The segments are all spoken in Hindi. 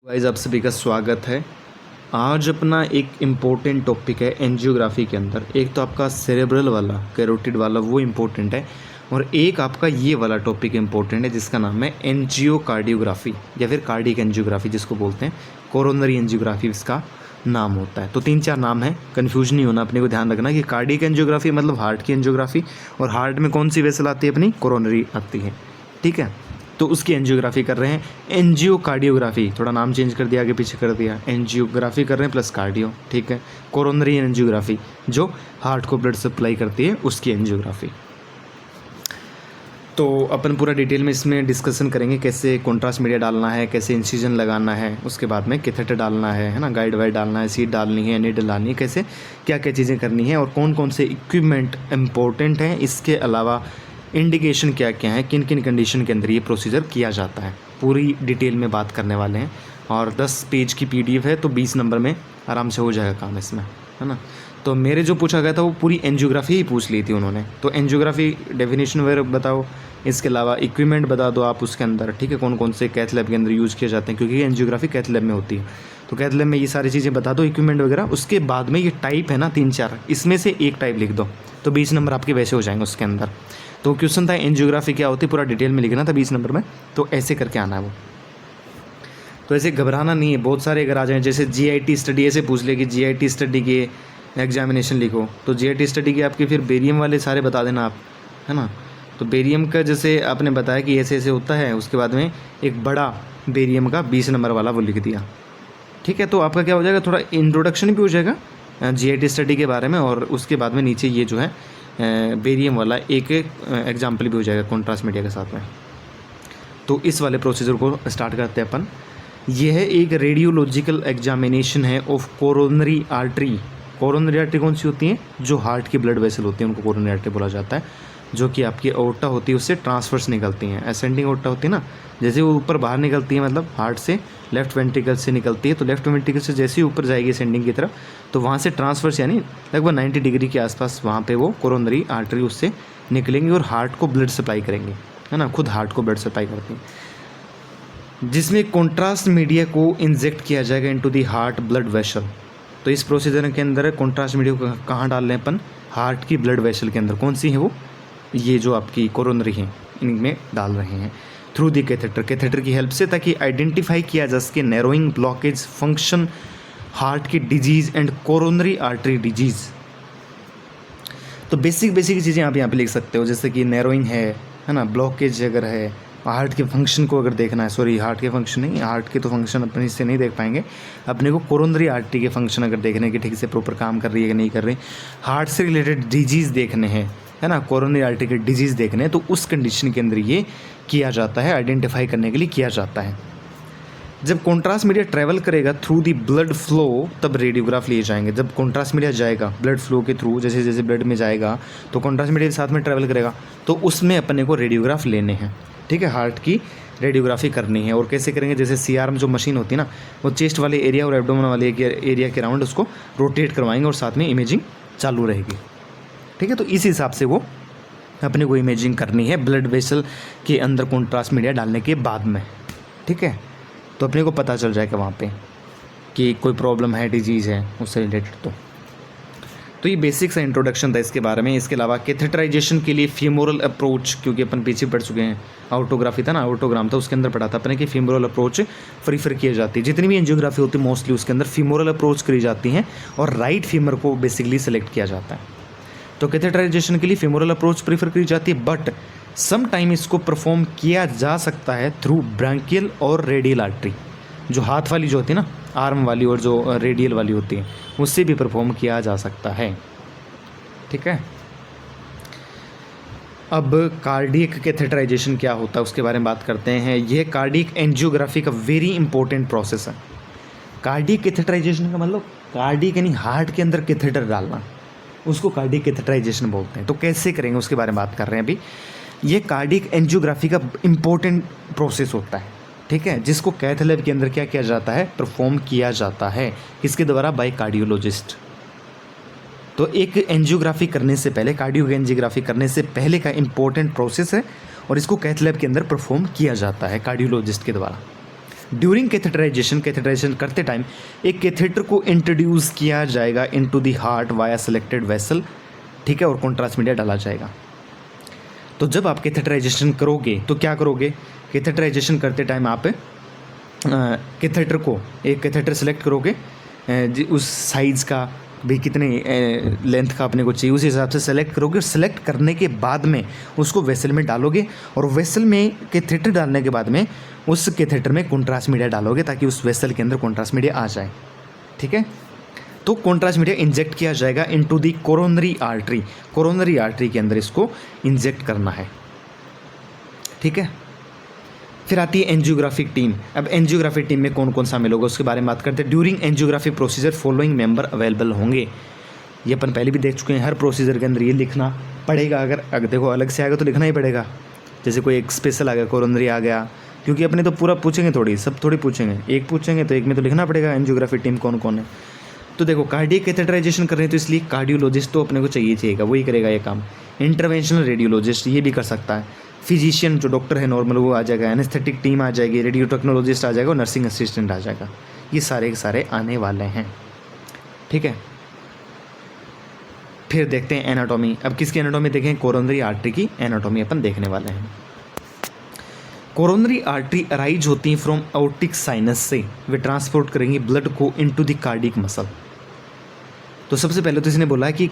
गाइस आप सभी का स्वागत है। आज अपना एक इम्पोर्टेंट टॉपिक है एंजियोग्राफी के अंदर। एक तो आपका सेरेब्रल वाला कैरोटिड वाला वो इम्पोर्टेंट है, और एक आपका ये वाला टॉपिक इम्पोर्टेंट है जिसका नाम है एंजियोकार्डियोग्राफी या फिर कार्डियक एंजियोग्राफी जिसको बोलते हैं। कोरोनरी एंजियोग्राफी इसका नाम होता है। तो 3-4 नाम है, कन्फ्यूज नहीं होना, अपने को ध्यान रखना कि कार्डियक एंजियोग्राफी मतलब हार्ट की एंजियोग्राफी, और हार्ट में कौन सी वेसल आती है अपनी, कोरोनरी आती है। ठीक है, तो उसकी एंजियोग्राफी कर रहे हैं। एंजियोकार्डियोग्राफी थोड़ा नाम चेंज कर दिया, आगे पीछे कर दिया, एंजियोग्राफी कर रहे हैं प्लस कार्डियो। ठीक है, कोरोनरी एंजियोग्राफी जो हार्ट को ब्लड सप्लाई करती है उसकी एंजियोग्राफी। तो अपन पूरा डिटेल में इसमें डिस्कशन करेंगे, कैसे कॉन्ट्रास्ट मीडिया डालना है, कैसे इंसिजन लगाना है, उसके बाद में कैथेटर डालना है ना, गाइड वाइड डालना है, सीट डालनी है, नीडल डालनी है, कैसे क्या क्या चीज़ें करनी है और कौन कौन से इक्विपमेंट इम्पोर्टेंट हैं। इसके अलावा इंडिकेशन क्या क्या है, किन किन कंडीशन के अंदर ये प्रोसीजर किया जाता है, पूरी डिटेल में बात करने वाले हैं। और 10 पेज की PDF है, तो 20 नंबर में आराम से हो जाएगा काम इसमें, है ना। तो मेरे जो पूछा गया था वो पूरी एंजियोग्राफी ही पूछ ली थी उन्होंने। तो एंजियोग्राफी डेफिनेशन वगैरह बताओ, इसके अलावा इक्विपमेंट बता दो आप उसके अंदर। ठीक है, कौन कौन से कैथ लैब के अंदर यूज़ किए जाते हैं, क्योंकि एंजियोग्राफी कैथ लैब में होती है। तो कैथ लैब में ये सारी चीज़ें बता दो, इक्विपमेंट वगैरह। उसके बाद में ये टाइप है ना 3-4, इसमें से एक टाइप लिख दो, तो 20 नंबर आपके वैसे हो जाएंगे उसके अंदर। तो क्वेश्चन था एंजियोग्राफी क्या होती है, पूरा डिटेल में लिखना था 20 नंबर में, तो ऐसे करके आना है वो। तो ऐसे घबराना नहीं है, बहुत सारे अगर आ जाएँ, जैसे GIT स्टडी ऐसे पूछ ले कि GIT स्टडी के एग्जामिनेशन लिखो, तो GIT स्टडी के आपके फिर बेरियम वाले सारे बता देना आप, है ना। तो बेरियम का जैसे आपने बताया कि ऐसे ऐसे होता है, उसके बाद में एक बड़ा बेरियम का 20 नंबर वाला वो लिख दिया। ठीक है, तो आपका क्या हो जाएगा, थोड़ा इंट्रोडक्शन भी हो जाएगा GIT स्टडी के बारे में, और उसके बाद में नीचे ये जो है बेरियम वाला एक एग्जाम्पल भी हो जाएगा कॉन्ट्रास्ट मीडिया के साथ में। तो इस वाले प्रोसीजर को स्टार्ट करते हैं अपन। यह है एक रेडियोलॉजिकल एग्जामिनेशन है of coronary artery. Coronary artery कौन सी होती है, जो हार्ट की ब्लड वेसल होती है उनको कोरोनरी आर्टरी बोला जाता है, जो कि आपकी ओर्टा होती है उससे ट्रांसफर्स निकलती हैं। असेंडिंग ओर्टा होती है ना, जैसे वो ऊपर बाहर निकलती है, मतलब हार्ट से लेफ्ट वेंट्रिकल से निकलती है, तो लेफ्ट वेंट्रिकल से जैसे ही ऊपर जाएगी असेंडिंग की तरफ, तो वहाँ से ट्रांसफर्स यानी लगभग 90 डिग्री के आसपास वहाँ पे वो कोरोनरी आर्टरी उससे निकलेंगी और हार्ट को ब्लड सप्लाई करेंगे, है ना, खुद हार्ट को ब्लड सप्लाई करती हैं, जिसमें कॉन्ट्रास्ट मीडिया को इंजेक्ट किया जाएगा into the heart blood vessel. तो इस प्रोसीजर के अंदर कॉन्ट्रास्ट मीडिया को कहाँ डाल रहे हैं अपन, हार्ट की ब्लड वेसल के अंदर। कौन सी है वो, ये जो आपकी कोरोनरी हैं इनमें डाल रहे हैं थ्रू दी कैथेटर। कैथेटर की हेल्प से, ताकि आइडेंटिफाई किया जा सके नैरोइंग, ब्लॉकेज, फंक्शन, हार्ट की disease and coronary artery disease. तो बेसिक चीज़ें आप यहाँ पे लिख सकते हो, जैसे कि नैरोइंग है ना, ब्लॉकेज अगर है, हार्ट के फंक्शन को अगर देखना है, सॉरी हार्ट के फंक्शन नहीं, हार्ट के तो फंक्शन अपन इससे नहीं देख पाएंगे, अपने को कोरोनरी आर्टरी के फंक्शन अगर देखने के ठीक से प्रॉपर काम कर रही है कि नहीं कर रही, हार्ट से रिलेटेड डिजीज़ देखने हैं, है ना, कोरोनरी आर्टरी के डिजीज़ देखने हैं, तो उस कंडीशन के अंदर ये किया जाता है, आइडेंटिफाई करने के लिए किया जाता है। जब कॉन्ट्रास्ट मीडिया ट्रैवल करेगा थ्रू दी ब्लड फ्लो, तब रेडियोग्राफ लिए जाएंगे। जब कॉन्ट्रास्ट मीडिया जाएगा ब्लड फ्लो के थ्रू, जैसे जैसे ब्लड में जाएगा तो कॉन्ट्रास्ट मीडिया के साथ में ट्रैवल करेगा, तो उसमें अपने को रेडियोग्राफ लेने हैं। ठीक है, हार्ट की रेडियोग्राफी करनी है। और कैसे करेंगे, जैसे CRM जो मशीन होती है ना, वो चेस्ट वाले एरिया और एब्डोमेन वाले एरिया के राउंड उसको रोटेट करवाएंगे और साथ में इमेजिंग चालू रहेगी। ठीक है, तो इस हिसाब से वो अपने को इमेजिंग करनी है ब्लड वेसल के अंदर कॉन्ट्रास्ट मीडिया डालने के बाद में। ठीक है, तो अपने को पता चल जाएगा वहाँ पे कि कोई प्रॉब्लम है, डिजीज़ है उससे रिलेटेड। तो ये बेसिक सा इंट्रोडक्शन था इसके बारे में। इसके अलावा कैथेटराइजेशन के लिए फीमोरल अप्रोच, क्योंकि अपन पीछे पढ़ चुके हैं, ऑटोग्राफी था ना, ऑटोग्राम था, उसके अंदर पढ़ा था अपने कि फीमोरल अप्रोच प्रीफर की जाती है। जितनी भी एंजियोग्राफी होती है मोस्टली उसके अंदर फीमोरल अप्रोच करी जाती हैं, और राइट फीमर को बेसिकली सेलेक्ट किया जाता है। तो कैथेटराइजेशन के लिए फीमोरल अप्रोच प्रीफर करी जाती है, बट सम टाइम इसको परफॉर्म किया जा सकता है थ्रू ब्रांकियल और रेडियल आर्टरी, जो हाथ वाली जो होती है ना, आर्म वाली, और जो रेडियल वाली होती है, उससे भी परफॉर्म किया जा सकता है। ठीक है, अब कार्डियक कैथेटराइजेशन क्या होता है उसके बारे में बात करते हैं। यह कार्डियक एंजियोग्राफी का वेरी इंपॉर्टेंट प्रोसेस है। कार्डियक कैथेटराइजेशन का मतलब कार्डियक यानी हार्ट के अंदर कैथेटर डालना, उसको कार्डियक कैथेटराइजेशन बोलते हैं। तो कैसे करेंगे उसके बारे में बात कर रहे हैं अभी। ये कार्डियक एंजियोग्राफी का इम्पोर्टेंट प्रोसेस होता है। ठीक है, जिसको कैथ लैब के अंदर क्या किया जाता है, परफॉर्म किया जाता है, किसके द्वारा, बाय कार्डियोलॉजिस्ट। तो एक एंजियोग्राफी करने से पहले, कार्डियो एंजियोग्राफी करने से पहले का इम्पोर्टेंट प्रोसेस है, और इसको कैथ लैब के अंदर परफॉर्म किया जाता है कार्डियोलॉजिस्ट के द्वारा। ड्यूरिंग कैथेटराइजेशन करते टाइम एक कैथेटर को इंट्रोड्यूस किया जाएगा into the heart via selected vessel, ठीक है, और कॉन्ट्रास्ट मीडिया डाला जाएगा। तो जब आप कैथेटराइजेशन करोगे तो क्या करोगे, कैथेटराइजेशन करते टाइम आप कैथेटर को एक कैथेटर सेलेक्ट करोगे, उस साइज़ का भी कितने लेंथ का अपने को चाहिए उस हिसाब से सेलेक्ट करोगे। सेलेक्ट करने के बाद में उसको वेसल में डालोगे और वेसल में कैथेटर डालने के बाद में उस कैथेटर में कॉन्ट्रास्ट मीडिया डालोगे ताकि उस वेसल के अंदर कॉन्ट्रास्ट मीडिया आ जाए, ठीक है। तो कॉन्ट्रास्ट मीडिया इंजेक्ट किया जाएगा into the coronary artery, coronary artery के अंदर इसको इंजेक्ट करना है, ठीक है। फिर आती है एंजियोग्राफिक टीम। अब एंजियोग्राफिक टीम में कौन कौन शामिल होगा उसके बारे में बात करते हैं। During angiographic procedure following member available होंगे, ये अपन पहले भी देख चुके हैं। हर प्रोसीजर के अंदर ये लिखना पड़ेगा, अगर देखो अलग से आएगा तो लिखना ही पड़ेगा। जैसे कोई एक स्पेशल आ गया, कोरोनरी आ गया, क्योंकि अपने तो पूरा पूछेंगे थोड़ी, सब थोड़ी पूछेंगे, एक पूछेंगे तो एक में तो लिखना पड़ेगा एंजियोग्राफिक टीम कौन कौन है। तो देखो कार्डियक कैथेटराइजेशन कर रहे हैं तो इसलिए कार्डियोलॉजिस्ट तो अपने को चाहिएगा, वही करेगा ये काम। इंटरवेंशनल रेडियोलॉजिस्ट ये भी कर सकता है। फिजिशियन जो डॉक्टर है नॉर्मल वो आ जाएगा, एनेस्थेटिक टीम आ जाएगी, रेडियो टेक्नोलॉजिस्ट आ जाएगा और नर्सिंग असिस्टेंट आ जाएगा। ये सारे के सारे आने वाले हैं, ठीक है। फिर देखते हैं एनाटॉमी। अब किसकी एनाटॉमी देखें, कोरोनरी आर्टरी की एनाटॉमी अपन देखने वाले हैं। कोरोनरी आर्टरी अराइज होती है फ्रॉम आउटिक साइनस से, वे ट्रांसपोर्ट करेंगी ब्लड को इनटू द कार्डियक मसल। तो सबसे पहले तो इसने बोला है कि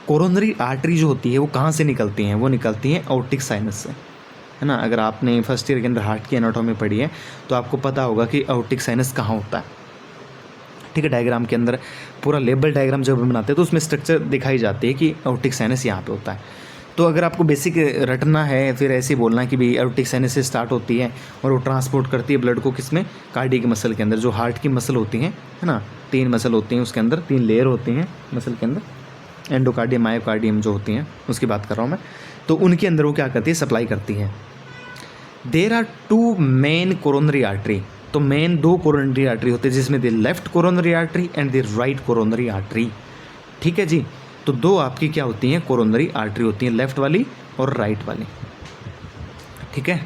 कोरोनरी आर्टरी जो होती है वो कहाँ से निकलती हैं, वो निकलती हैं आउटिक साइनस से, है ना। अगर आपने फर्स्ट ईयर के अंदर हार्ट की एनाटॉमी पढ़ी है तो आपको पता होगा कि आउटिक साइनस कहाँ होता है, ठीक है। डायग्राम के अंदर पूरा लेबल डायग्राम जब हम बनाते हैं तो उसमें स्ट्रक्चर दिखाई जाती है कि आउटिक साइनस यहाँ पे होता है। तो अगर आपको बेसिक रटना है फिर ऐसे ही बोलना है कि भाई आउटिक साइनस से स्टार्ट होती है और वो ट्रांसपोर्ट करती है ब्लड को किसमें, कार्डियक मसल के अंदर। जो हार्ट की मसल होती हैं, है ना, 3 मसल होती हैं उसके अंदर, 3 लेयर होती हैं मसल के अंदर, एंडोकार्डियम मायोकार्डियम जो होती हैं उसकी बात कर रहा हूँ मैं। तो उनके अंदर वो क्या करती है, सप्लाई करती हैं। There are 2 main coronary artery. तो मेन 2 कोरोनरी आर्टरी होते हैं जिसमें the left coronary artery and the right coronary artery, ठीक है जी। तो 2 आपकी क्या होती हैं, कोरोनरी आर्टरी होती हैं, लेफ्ट वाली और राइट वाली, ठीक है।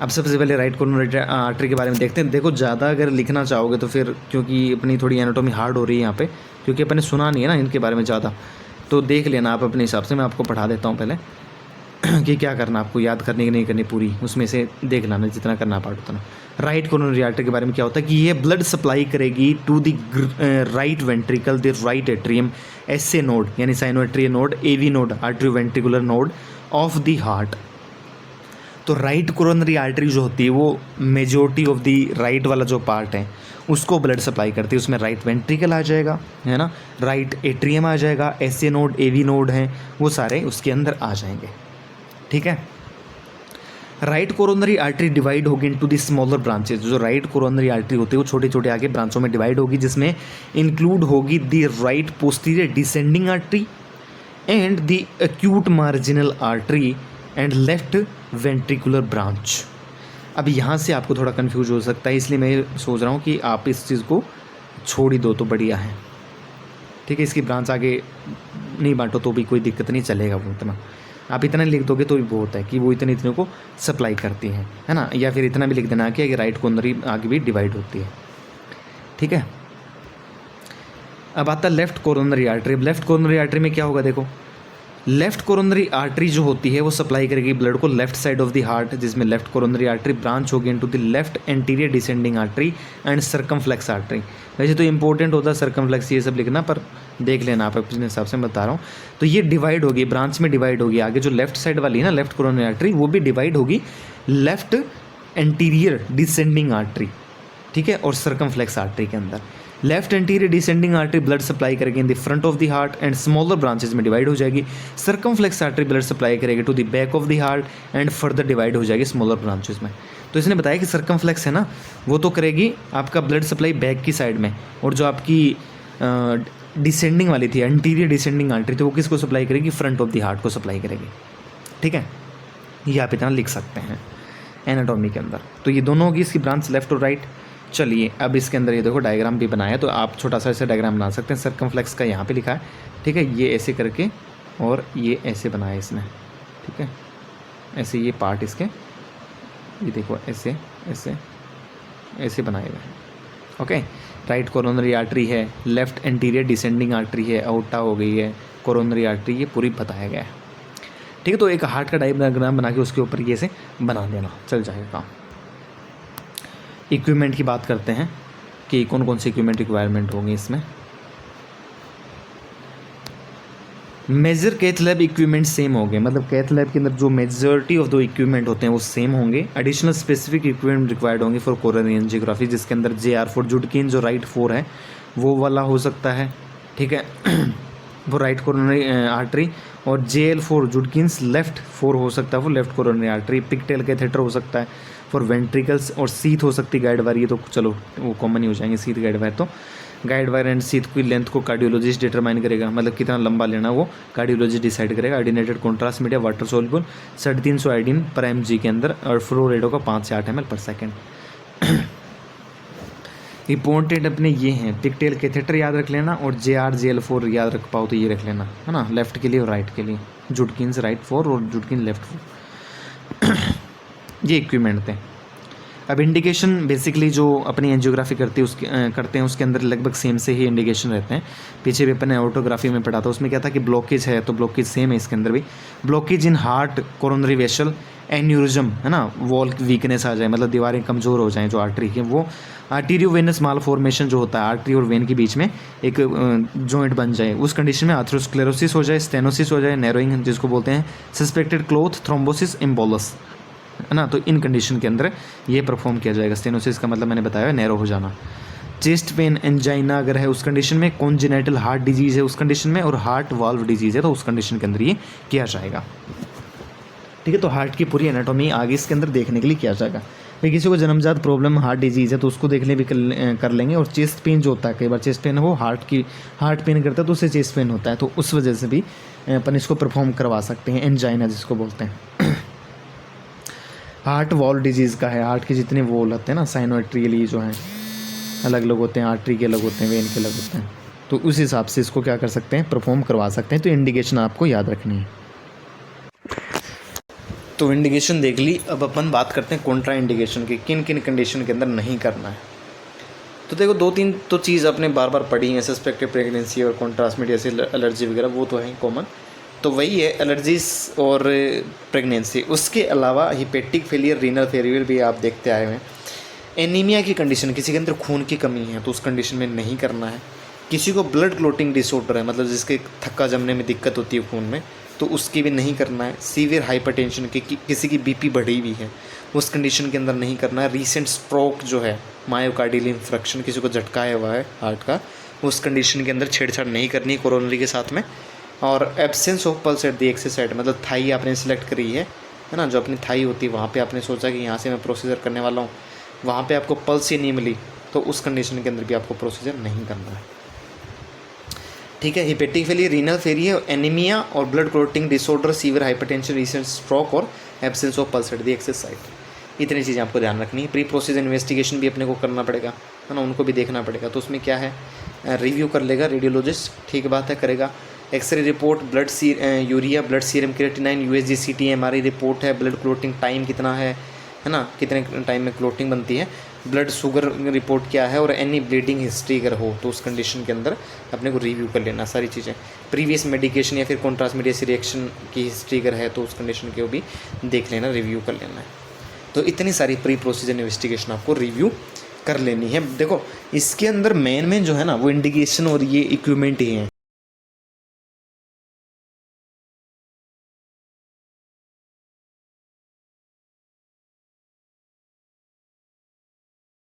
अब सबसे पहले राइट कोरोनरी आर्टरी के बारे में देखते हैं। देखो ज़्यादा अगर लिखना चाहोगे तो फिर, क्योंकि अपनी थोड़ी एनाटॉमी हार्ड हो रही है यहाँ पे, क्योंकि अपने सुना नहीं है ना इनके बारे में ज़्यादा, तो देख लेना आप अपने हिसाब से। मैं आपको पढ़ा देता हूँ पहले कि क्या करना, आपको याद करनी कि नहीं करनी पूरी, उसमें से देख लेना जितना करना पार्ट उतना। राइट कोरोनरी आर्टरी के बारे में क्या होता है कि ये ब्लड सप्लाई करेगी to the right ventricle, the right atrium, SA node यानी sinoatrial node, AV node atrioventricular node of the heart. तो राइट कोरोनरी आर्टरी जो होती है वो मेजोरिटी ऑफ द राइट वाला जो पार्ट है उसको ब्लड सप्लाई करती है। उसमें राइट वेंट्रिकल आ जाएगा, है ना, राइट एट्रियम आ जाएगा, एसए नोड, एवी नोड हैं, वो सारे उसके अंदर आ जाएंगे, ठीक है। राइट कोरोनरी आर्टरी डिवाइड होगी इनटू द स्मॉलर ब्रांचेस। जो राइट कोरोनरी आर्टरी होती है वो छोटे छोटे आगे ब्रांचों में डिवाइड होगी, जिसमें इंक्लूड होगी the right posterior descending artery and the acute marginal artery and left ventricular branch. अब यहाँ से आपको थोड़ा कंफ्यूज हो सकता है, इसलिए मैं सोच रहा हूँ कि आप इस चीज़ को छोड़ ही दो तो बढ़िया है, ठीक है। इसकी ब्रांच आगे नहीं बांटो तो भी कोई दिक्कत नहीं, चलेगा वो इतना। आप इतना लिख दोगे तो भी बहुत है कि वो इतने को सप्लाई करती हैं, है ना। या फिर इतना भी लिख देना कि राइट कोरोनरी आगे भी डिवाइड होती है, ठीक है। अब आता है left coronary artery. Left coronary artery में क्या होगा, देखो लेफ्ट कोरोनरी आर्टरी जो होती है वो सप्लाई करेगी ब्लड को left side of the heart, जिसमें लेफ्ट कोरोनरी आर्टरी ब्रांच होगी into the left anterior descending artery and circumflex artery. वैसे तो इंपॉर्टेंट होता है सर्कमफ्लेक्स ये सब लिखना, पर देख लेना आप अपने हिसाब से बता रहा हूँ। तो ये डिवाइड होगी, ब्रांच में डिवाइड होगी। आगे जो लेफ्ट साइड वाली है ना लेफ्ट कोरोनरी आर्टरी, वो भी डिवाइड होगी लेफ्ट एंटीरियर डिसेंडिंग आर्टरी, ठीक है, और सर्कमफ्लेक्स आर्टरी के अंदर। Left anterior descending artery blood supply करेगी in the front of the heart and smaller branches में डिवाइड हो जाएगी। सर्कमफ्लेक्स आर्टरी ब्लड सप्लाई करेगी to the back of the heart and further divide हो जाएगी स्मॉलर ब्रांचेस में। तो इसने बताया कि सर्कमफ्लेक्स है ना वो तो करेगी आपका ब्लड सप्लाई बैक की साइड में, और जो आपकी डिसेंडिंग वाली थी एंटीरियर डिसेंडिंग आर्टरी तो वो किसको सप्लाई करेगी, फ्रंट ऑफ द हार्ट को सप्लाई करेगी, ठीक है। ये आप इतना लिख सकते हैं एनाटॉमी के अंदर। तो ये दोनों होगी इसकी ब्रांच लेफ्ट और राइट। चलिए अब इसके अंदर ये देखो डायग्राम भी बनाया, तो आप छोटा सा ऐसे डायग्राम बना सकते हैं। सर्कमफ्लेक्स का यहाँ पे लिखा है, ठीक है, ये ऐसे करके और ये ऐसे बनाया इसने, ठीक है, ऐसे ये पार्ट इसके, ये देखो ऐसे ऐसे ऐसे बनाए हुए हैं। ओके, राइट कोरोनरी आर्टरी है, लेफ्ट एंटीरियर डिसेंडिंग आर्टरी है, आउटा हो गई है, कोरोनरी आर्टरी, ये पूरी बताया गया है। ठीक है, तो एक हार्ट का डायग्राम बना के उसके ऊपर ये से बना देना, चल जाएगा काम। इक्विपमेंट की बात करते हैं कि कौन कौन से इक्विपमेंट रिक्वायरमेंट होंगे इसमें। Major cath lab equipment same होंगे, मतलब कैथ लैब के अंदर जो मेजॉरिटी ऑफ द इक्विपमेंट होते हैं वो सेम होंगे। एडिशनल स्पेसिफिक इक्विपमेंट रिक्वायर्ड होंगे फॉर कोरोनरी एंजियोग्राफी, जिसके अंदर JR4 जुडकिन जो राइट 4 है वो वाला हो सकता है। ठीक है वो राइट कोरोनरी आर्टरी, और JL4 जुडकिन्स लेफ्ट 4 हो सकता है, वो left coronary artery. Pigtail catheter हो सकता है फॉर वेंट्रिकल्स, और सीथ हो सकती है गाइड वायर, ये तो चलो वो कॉमन ही हो जाएंगे सीथ गाइड वायर। तो गाइड वायर एंड सीथ की लेंथ को कार्डियोलॉजिस्ट डिटरमाइन करेगा, मतलब कितना लंबा लेना वो कार्डियोलॉजिस्ट डिसाइड करेगा। Iodinated contrast media water soluble 350 iodine पर mg के अंदर, और फ्लो रेट होगा 5 से 8 ml पर सेकेंड। इंपॉर्टेंट अपने ये हैं, पिगटेल कैथेटर याद रख लेना, और JR/JL4 याद रख पाओ तो ये रख लेना, है ना, लेफ्ट के लिए और राइट के लिए। जुडकिन्स राइट 4 और जुडकिन लेफ्ट 4 ये इक्विपमेंट थे। अब इंडिकेशन बेसिकली जो अपनी एंजियोग्राफी करते हैं उसके अंदर लगभग सेम से ही इंडिकेशन रहते हैं। पीछे भी अपने ऑटोग्राफी में पढ़ा था, उसमें क्या था कि ब्लॉकेज है तो ब्लॉकेज सेम है इसके अंदर भी। Blockage in heart, coronary vessel, aneurysm, है ना, वॉल वीकनेस आ जाए, मतलब दीवारें कमज़ोर हो जाएं जो आर्टरी की, वो आर्टीरियोवेनस मालफॉर्मेशन जो होता है आर्टरी और वेन के बीच में एक जॉइंट बन जाए, उस कंडीशन में आर्थरोस्क्लेरोसिस हो जाए, स्टेनोसिस हो जाए, नैरोइंग जिसको बोलते हैं, सस्पेक्टेड क्लोथ थ्रोम्बोसिस, एम्बोलस, है ना। तो इन कंडीशन के अंदर ये परफॉर्म किया जाएगा। स्टेनोसिस का मतलब मैंने बताया नैरो हो जाना। चेस्ट पेन, एंजाइना अगर है उस कंडीशन में, कॉन्जेनिटल हार्ट डिजीज़ है उस कंडीशन में, और हार्ट वाल्व डिजीज़ है तो उस कंडीशन के अंदर ये किया जाएगा। ठीक है, तो हार्ट की पूरी एनाटॉमी आगे इसके अंदर देखने के लिए किया जाएगा। भाई किसी को जन्मजात प्रॉब्लम हार्ट डिजीज़ है तो उसको देखने भी कर लेंगे। और चेस्ट पेन जो होता है, कई बार चेस्ट पेन वो हार्ट पेन करता है तो उससे चेस्ट पेन होता है, तो उस वजह से भी अपन इसको परफॉर्म करवा सकते हैं, एंजाइना जिसको बोलते हैं। हार्ट वॉल डिजीज़ का है, हार्ट के जितने वॉल होते हैं ना साइनोट्रियली जो हैं अलग अलग होते हैं, आर्टरी के अलग होते हैं, वेन के अलग होते हैं, तो उस हिसाब से इसको क्या कर सकते हैं, परफॉर्म करवा सकते हैं। तो इंडिकेशन आपको याद रखनी है। तो इंडिकेशन देख ली, अब अपन बात करते हैं कॉन्ट्रा इंडिकेशन की, किन किन कंडीशन के अंदर नहीं करना है। तो देखो 2-3 तो चीज़ आपने बार बार पढ़ी है, सस्पेक्टेड प्रेगनेंसी और कॉन्ट्रास्ट मीडिया से एलर्जी वगैरह, वो तो है कॉमन, तो वही है एलर्जीज और प्रेगनेंसी। उसके अलावा हिपेटिक फेलियर, रीनल फेलियर भी आप देखते आए हैं। एनीमिया की कंडीशन, किसी के अंदर खून की कमी है तो उस कंडीशन में नहीं करना है। किसी को ब्लड क्लोटिंग डिसऑर्डर है, मतलब जिसके थक्का जमने में दिक्कत होती है खून में, तो उसकी भी नहीं करना है। सीवियर हाइपरटेंशन की, किसी की BP बढ़ी हुई है उस कंडीशन के अंदर नहीं करना है। रीसेंट स्ट्रोक जो है, मायोकार्डियल इंफ्रक्शन, किसी को झटकाया हुआ है हार्ट का, उस कंडीशन के अंदर छेड़छाड़ नहीं करनी कोरोनरी के साथ में। और absence of pulse at the axis side, मतलब थाई आपने सेलेक्ट करी है ना, जो अपनी थाई होती है वहाँ पे आपने सोचा कि यहाँ से मैं प्रोसीजर करने वाला हूँ, वहाँ पे आपको पल्स ही नहीं मिली, तो उस कंडीशन के अंदर भी आपको प्रोसीजर नहीं करना है। ठीक है, hepatic failure, renal failure, anaemia और blood clotting disorder, severe hypertension, recent stroke और absence of pulse at the axis side, इतनी चीज़ें आपको ध्यान रखनी है। प्री प्रोसीजर इन्वेस्टिगेशन भी अपने को करना पड़ेगा, है ना, उनको भी देखना पड़ेगा। तो उसमें क्या है, रिव्यू कर लेगा रेडियोलॉजिस्ट, ठीक बात है, करेगा। X ray report, blood urea, blood serum creatinine, USG CT MRI report है, ब्लड क्लोटिंग टाइम कितना है ना, कितने टाइम में क्लोटिंग बनती है, ब्लड शुगर रिपोर्ट क्या है, और एनी ब्लीडिंग हिस्ट्री अगर हो तो उस कंडीशन के अंदर अपने को रिव्यू कर लेना सारी चीज़ें। प्रीवियस मेडिकेशन या फिर कॉन्ट्रास्ट मीडिया से रिएक्शन की हिस्ट्री अगर है तो उस कंडीशन को भी देख लेना, रिव्यू कर लेना है। तो इतनी सारी प्री प्रोसीजर इन्वेस्टिगेशन आपको रिव्यू कर लेनी है। देखो इसके अंदर मेन जो है ना वो इंडिकेशन और ये इक्विपमेंट ही हैं।